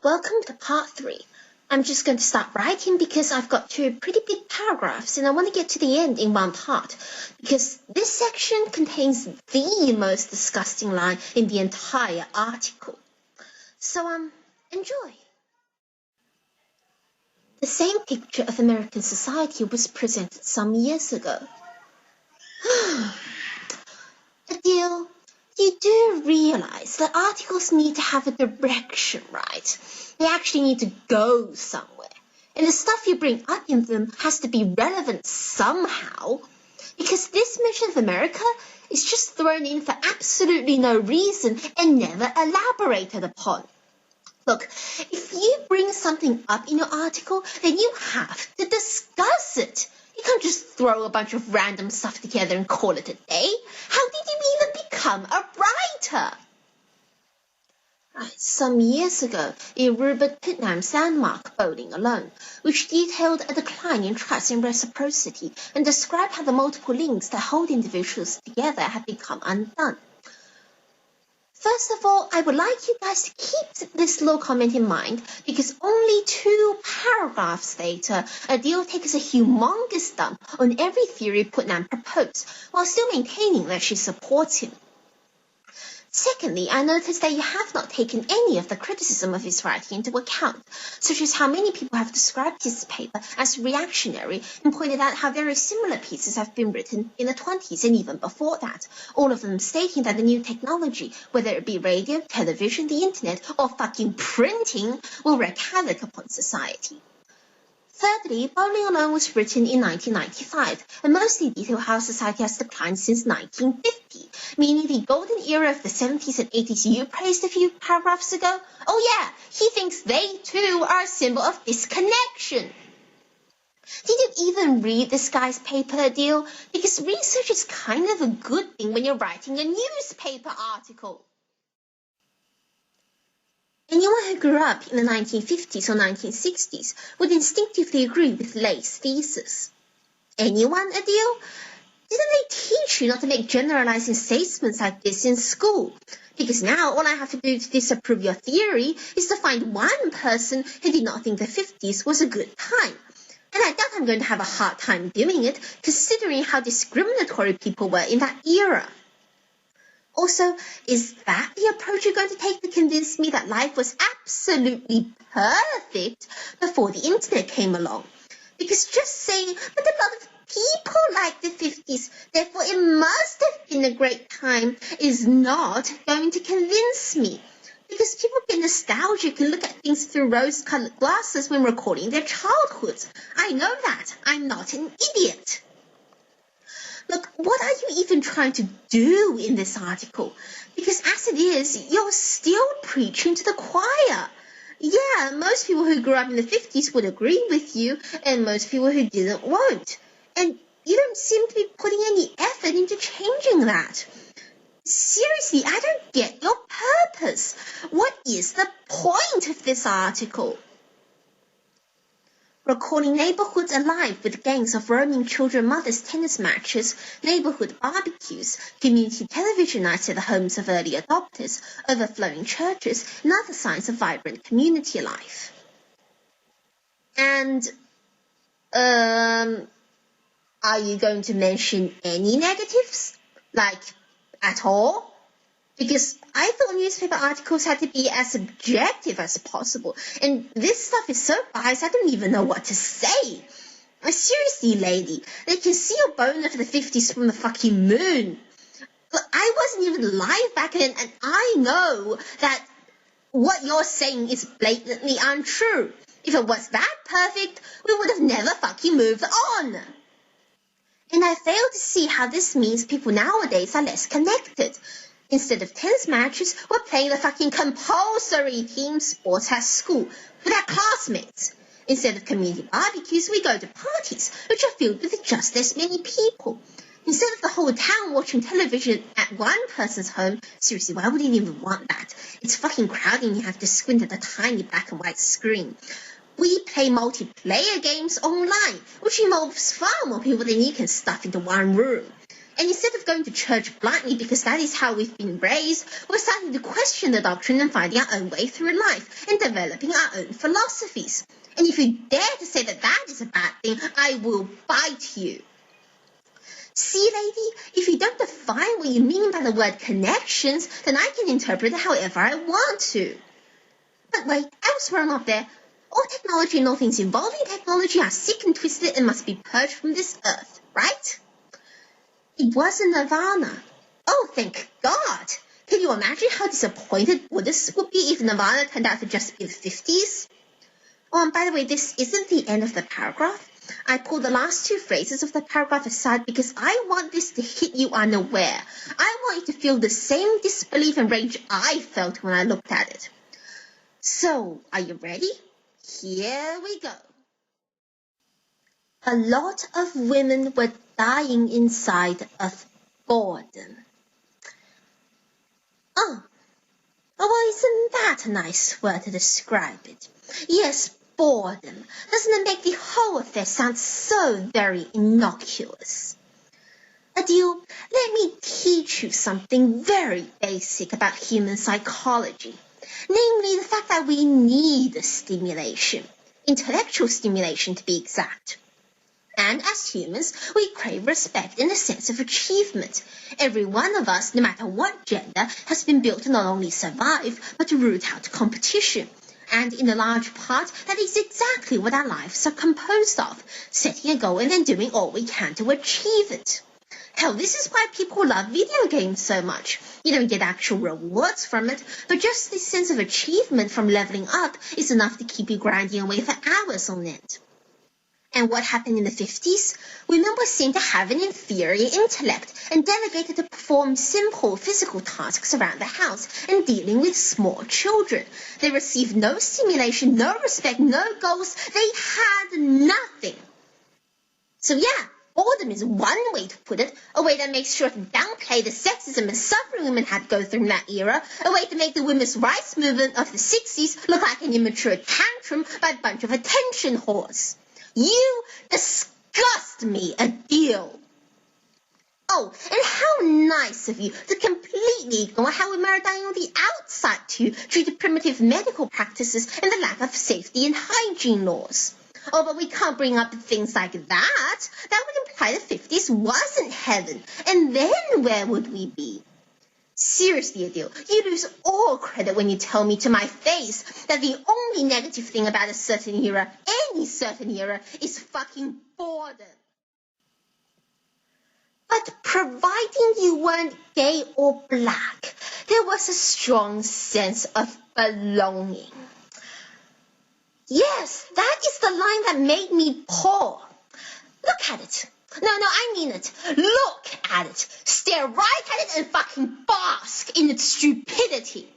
Welcome to part 3. I'm just going to start writing because I've got 2 pretty big paragraphs and I want to get to the end in one part because this section contains the most disgusting line in the entire article. So, enjoy. The same picture of American society was presented some years ago. Adele, you do realize that articles need to have a direction, right? They actually need to go somewhere. And the stuff you bring up in them has to be relevant somehow. Because this mention of America is just thrown in for absolutely no reason and never elaborated upon. Look, if you bring something up in your article, then you have to discuss it. You can't just throw a bunch of random stuff together and call it a day. How did you even become a writer? Some years ago, in Rupert Putnam's landmark Bowling Alone, which detailed a decline in trust and reciprocity and described how the multiple links that hold individuals together have become undone. First of all, I would like you guys to keep this little comment in mind because only 2 paragraphs later, Adele takes a humongous dump on every theory Putnam proposed, while still maintaining that she supports him. Secondly, I noticed that you have not taken any of the criticism of his writing into account, such as how many people have described his paper as reactionary and pointed out how very similar pieces have been written in the 20s and even before that, all of them stating that the new technology, whether it be radio, television, the internet, or fucking printing, will wreak havoc upon society. Thirdly, Bowling Alone was written in 1995 and mostly detailed how society has declined since 1950, meaning the golden era of the 70s and 80s you praised a few paragraphs ago. Oh yeah, he thinks they too are a symbol of disconnection. Did you even read this guy's paper, Adele? Because research is kind of a good thing when you're writing a newspaper article. Anyone who grew up in the 1950s or 1960s would instinctively agree with Lay's thesis. Anyone, Adele? Didn't they teach you not to make generalizing statements like this in school? Because now all I have to do to disapprove your theory is to find one person who did not think the 50s was a good time. And I doubt I'm going to have a hard time doing it, considering how discriminatory people were in that era. Also, is that the approach you're going to take to convince me that life was absolutely perfect before the internet came along? Because just saying, but a lot of people like the 50s, therefore it must have been a great time, is not going to convince me. Because people get nostalgic and look at things through rose-colored glasses when recalling their childhoods. I know that. I'm not an idiot. Look, what are you even trying to do in this article? Because as it is, you're still preaching to the choir. Yeah, most people who grew up in the 50s would agree with you, and most people who didn't won't. And you don't seem to be putting any effort into changing that. Seriously, I don't get your purpose. What is the point of this article? Recalling neighborhoods alive with gangs of roaming children mothers' tennis matches, neighborhood barbecues, community television nights at the homes of early adopters, overflowing churches, and other signs of vibrant community life. And, are you going to mention any negatives? Like, at all? Because I thought newspaper articles had to be as objective as possible, and this stuff is so biased I don't even know what to say. Seriously, lady, they can see your bone of the 50s from the fucking moon. Look, I wasn't even alive back then, and I know that what you're saying is blatantly untrue. If it was that perfect, we would have never fucking moved on. And I fail to see how this means people nowadays are less connected. Instead of tennis matches, we're playing the fucking compulsory team sports at school with our classmates. Instead of community barbecues, we go to parties, which are filled with just as many people. Instead of the whole town watching television at one person's home, seriously, why would you even want that? It's fucking crowded and you have to squint at a tiny black and white screen. We play multiplayer games online, which involves far more people than you can stuff into one room. And instead of going to church blindly because that is how we've been raised, we're starting to question the doctrine and finding our own way through life and developing our own philosophies. And if you dare to say that that is a bad thing, I will bite you. See, lady, if you don't define what you mean by the word connections, then I can interpret it however I want to. But wait, I was wrong up there. All technology and all things involving technology are sick and twisted and must be purged from this earth, right? It wasn't Nirvana. Oh, thank God! Can you imagine how disappointed Buddhists would be if Nirvana turned out to just be the 50s? Oh, and by the way, this isn't the end of the paragraph. I pulled the last two phrases of the paragraph aside because I want this to hit you unaware. I want you to feel the same disbelief and rage I felt when I looked at it. So, are you ready? Here we go. A lot of women were dying inside of boredom. Oh, well, isn't that a nice word to describe it? Yes, boredom. Doesn't it make the whole affair sound so very innocuous? Adil, let me teach you something very basic about human psychology. Namely, the fact that we need stimulation. Intellectual stimulation, to be exact. And as humans, we crave respect and a sense of achievement. Every one of us, no matter what gender, has been built to not only survive, but to root out competition. And in a large part, that is exactly what our lives are composed of, setting a goal and then doing all we can to achieve it. Hell, this is why people love video games so much. You don't get actual rewards from it, but just this sense of achievement from leveling up is enough to keep you grinding away for hours on end. And what happened in the 50s? Women were seen to have an inferior intellect and delegated to perform simple physical tasks around the house and dealing with small children. They received no stimulation, no respect, no goals. They had nothing. So yeah, boredom is one way to put it, a way that makes sure to downplay the sexism and suffering women had to go through in that era, a way to make the women's rights movement of the 60s look like an immature tantrum by a bunch of attention whores. You disgust me, Adil. Oh, and how nice of you to completely ignore how women are dying on the outside too, due to primitive medical practices and the lack of safety and hygiene laws. Oh, but we can't bring up things like that. That would imply the 50s wasn't heaven. And then where would we be? Seriously, Adil, you lose all credit when you tell me to my face that the only negative thing about a certain era, any certain era, is fucking boredom. But providing you weren't gay or black, there was a strong sense of belonging. Yes, that is the line that made me poor. Look at it. No, I mean it. Look at it. Stare right at it and fucking bask in its stupidity.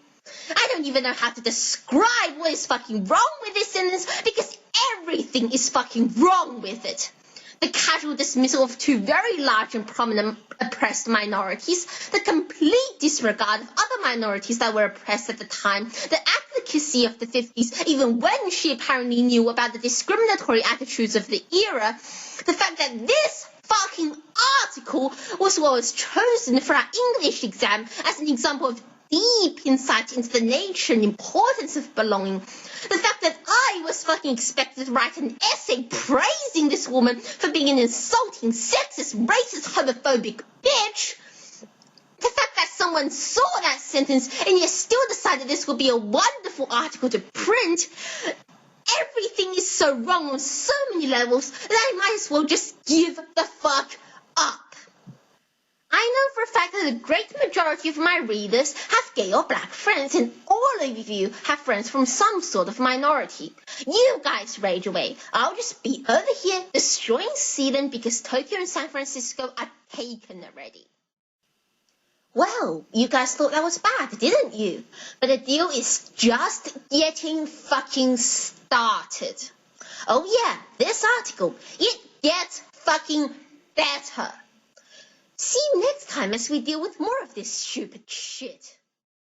I don't even know how to describe what is fucking wrong with this sentence because everything is fucking wrong with it. The casual dismissal of two very large and prominent oppressed minorities, the complete disregard of other minorities that were oppressed at the time, the advocacy of the 50s, even when she apparently knew about the discriminatory attitudes of the era, the fact that this fucking article was what was chosen for our English exam as an example of deep insight into the nature and importance of belonging. The fact that I was fucking expected to write an essay praising this woman for being an insulting, sexist, racist, homophobic bitch. The fact that someone saw that sentence and yet still decided this would be a wonderful article to print. Everything is so wrong on so many levels that I might as well just give the fuck up. I know for a fact that the great majority of my readers have gay or black friends, and all of you have friends from some sort of minority. You guys rage away. I'll just be over here destroying Zealand because Tokyo and San Francisco are taken already. Well, you guys thought that was bad, didn't you? But the deal is just getting fucking started. Oh yeah, this article, it gets fucking better. See you next time as we deal with more of this stupid shit.